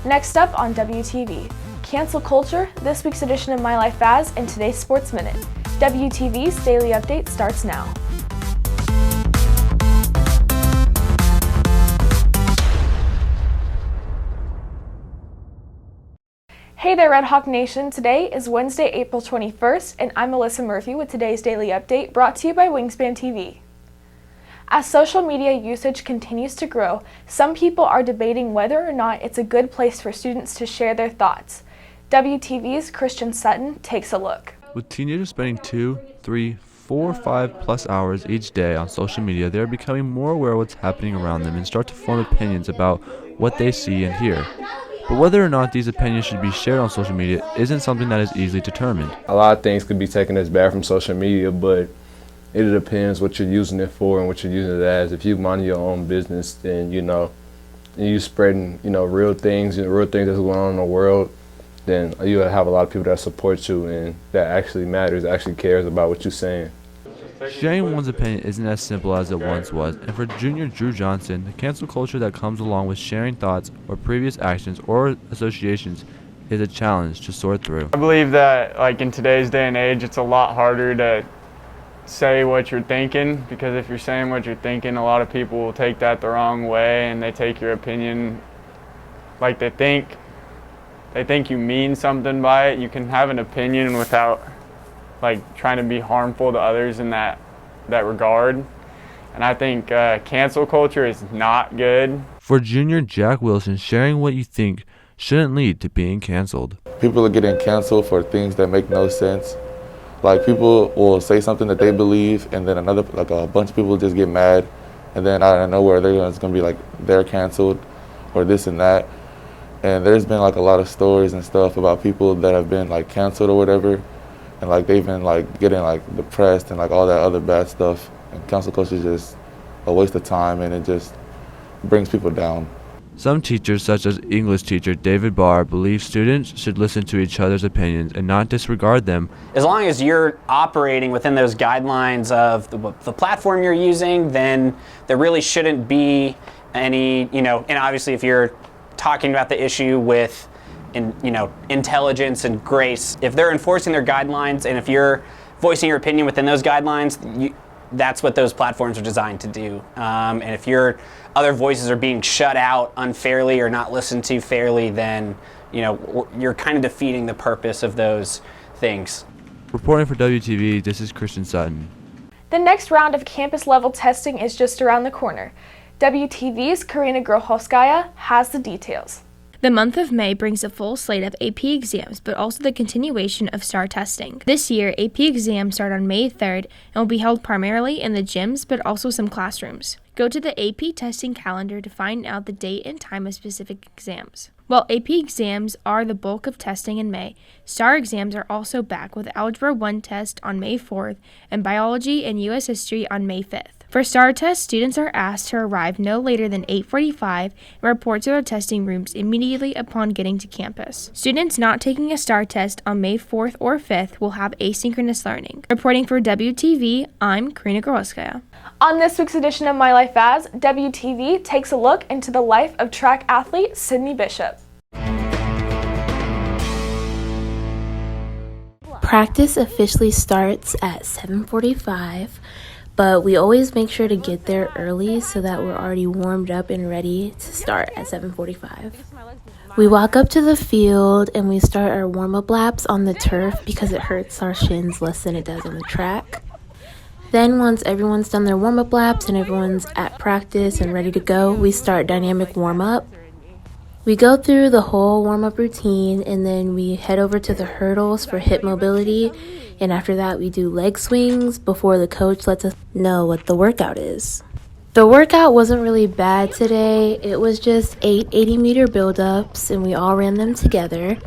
Next up on WTV, cancel culture, this week's edition of My Life As, and today's Sports Minute. WTV's Daily Update starts now. Hey there, Red Hawk Nation. Today is Wednesday, April 21st, and I'm Alyssa Murphy with today's Daily Update brought to you by Wingspan TV. As social media usage continues to grow, some people are debating whether or not it's a good place for students to share their thoughts. WTV's Christian Sutton takes a look. With teenagers spending 2, 3, 4, 5 plus hours each day on social media, they are becoming more aware of what's happening around them and start to form opinions about what they see and hear. But whether or not these opinions should be shared on social media isn't something that is easily determined. A lot of things could be taken as bad from social media, but it depends what you're using it for and what you're using it as. If you mind your own business, then and you spreading real things, real things that's going on in the world, then you have a lot of people that support you and that actually matters, actually cares about what you're saying. Sharing one's opinion isn't as simple as it once was, and for junior Drew Johnson, the cancel culture that comes along with sharing thoughts or previous actions or associations is a challenge to sort through. I believe that in today's day and age, it's a lot harder to say what you're thinking, because if you're saying what you're thinking, a lot of people will take that the wrong way and they take your opinion like they think you mean something by it. You can have an opinion without trying to be harmful to others in that regard. And I think cancel culture is not good. For junior Jack Wilson, sharing what you think shouldn't lead to being canceled. People are getting canceled for things that make no sense. People will say something that they believe, and then a bunch of people just get mad, and then out of nowhere it's going to be they're canceled or this and that. And there's been a lot of stories and stuff about people that have been canceled or whatever. And they've been getting depressed and all that other bad stuff. And cancel culture is just a waste of time, and it just brings people down. Some teachers, such as English teacher David Barr, believe students should listen to each other's opinions and not disregard them. As long as you're operating within those guidelines of the platform you're using, then there really shouldn't be any, and obviously if you're talking about the issue with intelligence and grace. If they're enforcing their guidelines and if you're voicing your opinion within those guidelines, that's what those platforms are designed to do. And if your other voices are being shut out unfairly or not listened to fairly, then you're kind of defeating the purpose of those things. Reporting for WTV, this is Christian Sutton. The next round of campus-level testing is just around the corner. WTV's Karina Groholskaya has the details. The month of May brings a full slate of AP exams, but also the continuation of STAR testing. This year, AP exams start on May 3rd and will be held primarily in the gyms, but also some classrooms. Go to the AP testing calendar to find out the date and time of specific exams. While AP exams are the bulk of testing in May, STAR exams are also back with Algebra 1 test on May 4th and Biology and U.S. History on May 5th. For STAR tests, students are asked to arrive no later than 8:45 and report to their testing rooms immediately upon getting to campus. Students not taking a STAR test on May 4th or 5th will have asynchronous learning. Reporting for WTV, I'm Karina Groholskaya. On this week's edition of My Life As, WTV takes a look into the life of track athlete Sydney Bishop. Practice officially starts at 7:45. But we always make sure to get there early so that we're already warmed up and ready to start at 7:45. We walk up to the field and we start our warm-up laps on the turf because it hurts our shins less than it does on the track. Then once everyone's done their warm-up laps and everyone's at practice and ready to go, we start dynamic warm-up. We go through the whole warm-up routine and then we head over to the hurdles for hip mobility. And after that, we do leg swings before the coach lets us know what the workout is. The workout wasn't really bad today. It was just 8 80-meter build-ups, and we all ran them together.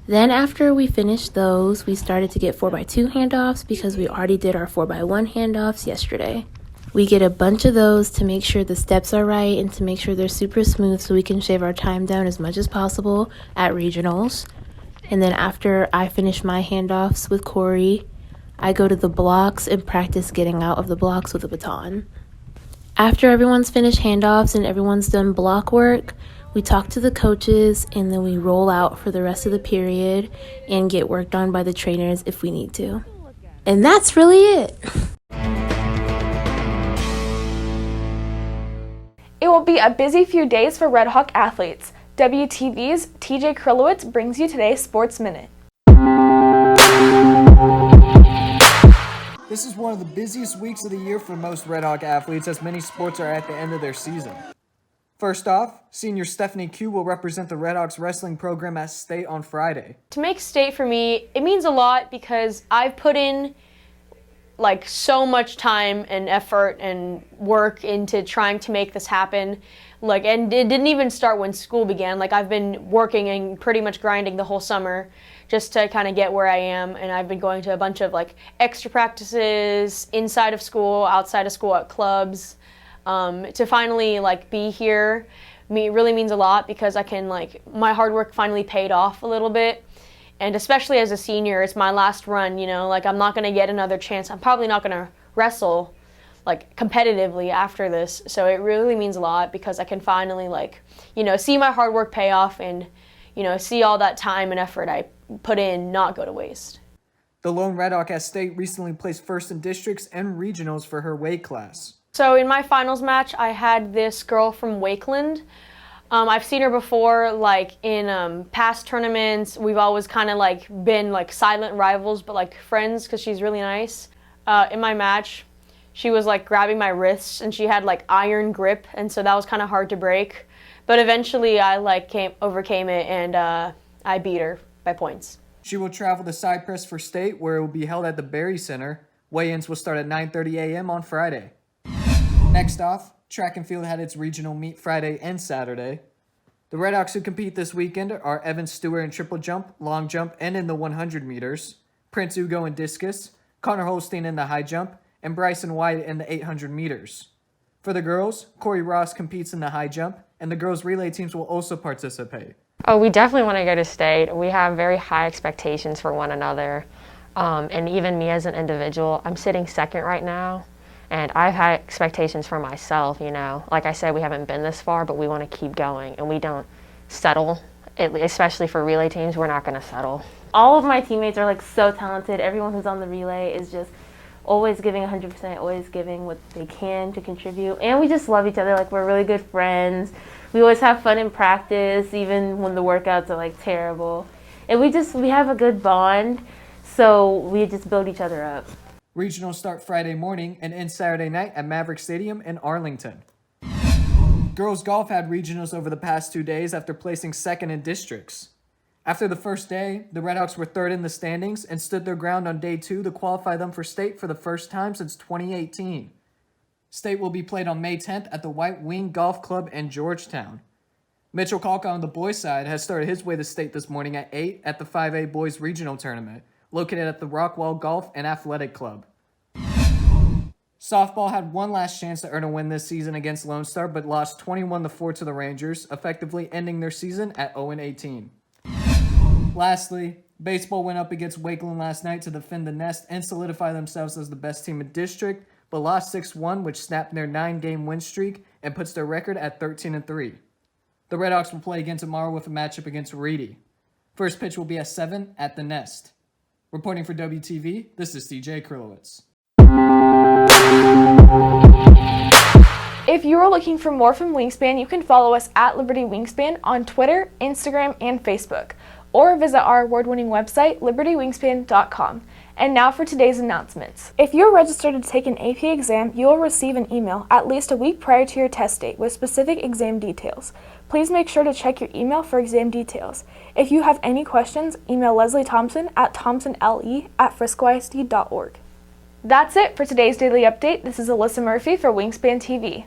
Then after we finished those, we started to get 4x2 handoffs because we already did our 4x1 handoffs yesterday. We get a bunch of those to make sure the steps are right and to make sure they're super smooth so we can shave our time down as much as possible at regionals. And then after I finish my handoffs with Corey, I go to the blocks and practice getting out of the blocks with a baton. After everyone's finished handoffs and everyone's done block work, We talk to the coaches, and then we roll out for the rest of the period and get worked on by the trainers if we need to. And that's really it. It will be a busy few days for Red Hawk athletes. WTV's TJ Krylowitz brings you today's Sports Minute. This is one of the busiest weeks of the year for most Red Hawk athletes, as many sports are at the end of their season. First off, senior Stephanie Q will represent the Red Hawks wrestling program at state on Friday. To make state for me, it means a lot because I've put in so much time and effort and work into trying to make this happen. And it didn't even start when school began. I've been working and pretty much grinding the whole summer just to kind of get where I am, and I've been going to a bunch of extra practices inside of school, outside of school at clubs. To finally be here really means a lot because I can my hard work finally paid off a little bit. And especially as a senior, it's my last run, I'm not going to get another chance. I'm probably not going to wrestle competitively after this. So it really means a lot because I can finally see my hard work pay off and see all that time and effort I put in not go to waste. The lone Red Hawk at state recently placed first in districts and regionals for her weight class. So in my finals match, I had this girl from Wakeland. I've seen her before, in past tournaments. We've always kind of been silent rivals, but friends because she's really nice. In my match, she was grabbing my wrists and she had iron grip, and so that was kind of hard to break. But eventually, I overcame it and I beat her by points. She will travel to Cypress for state, where it will be held at the Berry Center. Weigh-ins will start at 9:30 a.m. on Friday. Next off, track and field had its regional meet Friday and Saturday. The Red Hawks who compete this weekend are Evan Stewart in triple jump, long jump, and in the 100 meters, Prince Ugo in discus, Connor Holstein in the high jump, and Bryson White in the 800 meters. For the girls, Corey Ross competes in the high jump, and the girls' relay teams will also participate. Oh, we definitely want to go to state. We have very high expectations for one another. And even me as an individual, I'm sitting second right now. And I've had expectations for myself, Like I said, we haven't been this far, but we want to keep going. And we don't settle, especially for relay teams, we're not going to settle. All of my teammates are so talented. Everyone who's on the relay is just always giving 100%, always giving what they can to contribute. And we just love each other. We're really good friends. We always have fun in practice, even when the workouts are terrible. And we have a good bond, so we just build each other up. Regionals start Friday morning and end Saturday night at Maverick Stadium in Arlington. Girls golf had regionals over the past 2 days after placing second in districts. After the first day, the Red Hawks were third in the standings and stood their ground on day 2 to qualify them for state for the first time since 2018. State will be played on May 10th at the White Wing Golf Club in Georgetown. Mitchell Kalka on the boys' side has started his way to state this morning at 8 at the 5A Boys Regional Tournament, located at the Rockwall Golf and Athletic Club. Softball had one last chance to earn a win this season against Lone Star, but lost 21-4 to the Rangers, effectively ending their season at 0-18. Lastly, baseball went up against Wakeland last night to defend the Nest and solidify themselves as the best team in district, but lost 6-1, which snapped their 9-game win streak and puts their record at 13-3. The Red Hawks will play again tomorrow with a matchup against Reedy. First pitch will be at 7 at the Nest. Reporting for WTV, this is TJ Krylowitz. If you are looking for more from Wingspan, you can follow us at Liberty Wingspan on Twitter, Instagram, and Facebook, or visit our award-winning website, libertywingspan.com. And now for today's announcements. If you're registered to take an AP exam, you will receive an email at least a week prior to your test date with specific exam details. Please make sure to check your email for exam details. If you have any questions, email Leslie Thompson at thompsonle@friscoisd.org. That's it for today's Daily Update. This is Alyssa Murphy for Wingspan TV.